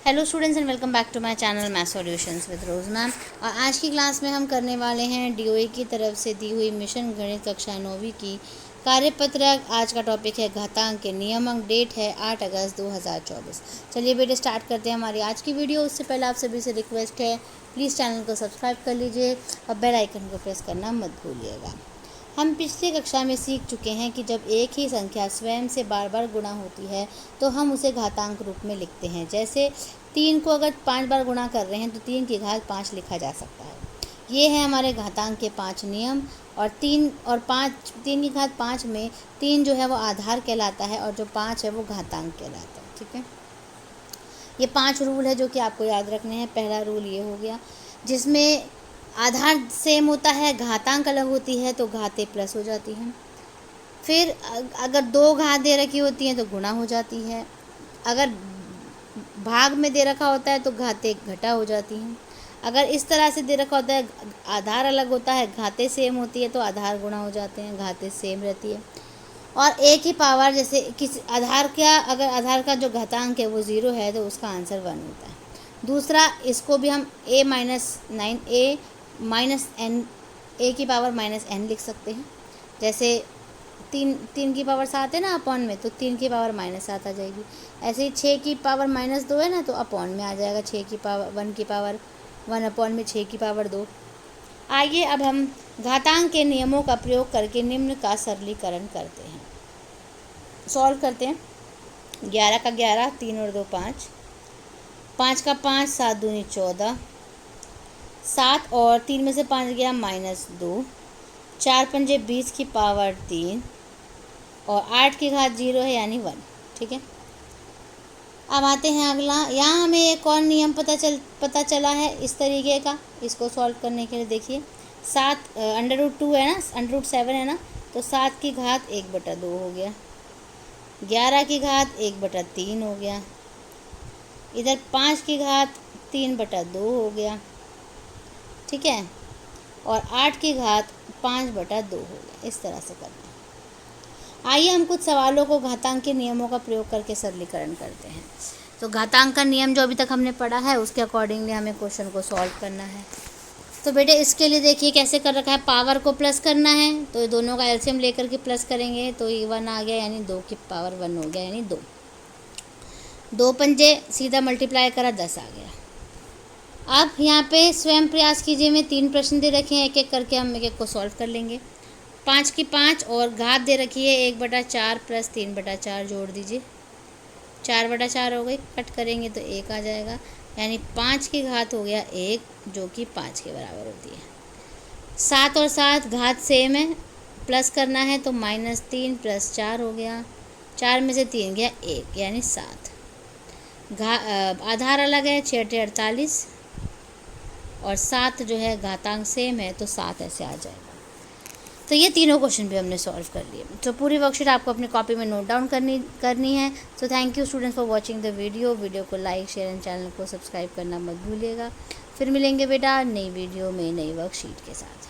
Hello students and welcome back to my channel math solutions with Rose ma'am. और आज की class में हम करने वाले हैं डीओए की तरफ से दी हुई मिशन गणित कक्षा 9वीं की कार्यपत्रक। आज का टॉपिक है घातांक के नियम। डेट है 8 अगस्त 2024। चलिए बेटे स्टार्ट करते हैं हमारी आज की वीडियो। उससे पहले आप सभी से रिक्वेस्ट है, प्लीज़ चैनल को सब्सक्राइब कर लीजिए और बेल आइकन को प्रेस करना मत भूलिएगा। हम पिछली कक्षा में सीख चुके हैं कि जब एक ही संख्या स्वयं से बार बार गुणा होती है तो हम उसे घातांक रूप में लिखते हैं। जैसे 3 को अगर 5 बार गुणा कर रहे हैं तो 3 की घात 5 लिखा जा सकता है। ये है हमारे घातांक के 5 नियम। और 3 और 5, 3 की घात 5 में 3 जो है वो आधार कहलाता है और जो 5 है वो घातांक कहलाता है। ठीक है, ये 5 रूल है जो कि आपको याद रखने हैं। पहला रूल ये हो गया जिसमें आधार सेम होता है, घातांक अलग होती है तो घातें प्लस हो जाती हैं। फिर अगर 2 घात दे रखी होती हैं तो गुणा हो जाती है। अगर भाग में दे रखा होता है तो घातें घटा हो जाती हैं। अगर इस तरह से दे रखा होता है, आधार अलग होता है, घातें सेम होती है तो आधार गुणा हो जाते हैं, घातें सेम रहती है। और एक ही पावर, जैसे किसी आधार का, अगर आधार का जो घातांक है वो 0 है तो उसका आंसर 1 होता है। दूसरा, इसको भी हम a की पावर -n लिख सकते हैं। जैसे 3 की पावर 7 है ना अपॉन में, तो 3 की पावर -7 आ जाएगी। ऐसे ही 6 की पावर -2 है ना, तो अपॉन में आ जाएगा 6 की पावर 1 की पावर 1 अपॉन में 6 की पावर 2। आइए अब हम घातांक के नियमों का प्रयोग करके निम्न का सरलीकरण करते हैं, सॉल्व करते हैं। 11 का 11, 3 और 2 5, 5 का 5, 7 दूनी 14, 7 और 3 में से 5 गया -2, 4 पंजे 20 की पावर 3 और 8 की घात 0 है यानी 1। ठीक है, अब आते हैं अगला। यहाँ हमें एक और नियम पता चला है इस तरीके का। इसको सॉल्व करने के लिए देखिए, 7 √2 है ना, √7 है ना, तो 7 की घात 1/2 हो गया, 11 की घात 1/3 हो गया, इधर 5 की घात 3/2 हो गया। ठीक है, और 8 की घात 5/2 हो गया। इस तरह से करना है। आइए हम कुछ सवालों को घातांक के नियमों का प्रयोग करके सरलीकरण करते हैं। तो घातांक का नियम जो अभी तक हमने पढ़ा है उसके अकॉर्डिंगली हमें क्वेश्चन को सॉल्व करना है। तो बेटे इसके लिए देखिए कैसे कर रखा है। पावर को प्लस करना है तो ये दोनों का एलसीएम लेकर के प्लस करेंगे तो ये 1 आ गया, यानी 2 की पावर 1 हो गया, यानी 2। 2 पंजे सीधा मल्टीप्लाई करा 10 आ गया। अब यहाँ पे स्वयं प्रयास कीजिए में 3 प्रश्न दे रखे हैं, एक एक करके हम एक एक को सॉल्व कर लेंगे। 5 की 5 और घात दे रखी है 1/4 प्लस 3/4, जोड़ दीजिए 4/4 हो गई, कट करेंगे तो 1 आ जाएगा, यानी 5 की घात हो गया 1 जो कि 5 के बराबर होती है। 7 और 7 घात सेम है, प्लस करना है तो -3 + 4 हो गया, 4 में से 3 गया 1 यानी 7। आधार अलग है, 6 × 48 और 7 जो है घातांक सेम है तो 7 ऐसे आ जाएगा। तो ये तीनों क्वेश्चन भी हमने सॉल्व कर लिए। तो पूरी वर्कशीट आपको अपनी कॉपी में नोट डाउन करनी है। So thank you students for watching the video को लाइक, शेयर एंड चैनल को सब्सक्राइब करना मत भूलिएगा। फिर मिलेंगे बेटा नई वीडियो में नई वर्कशीट के साथ।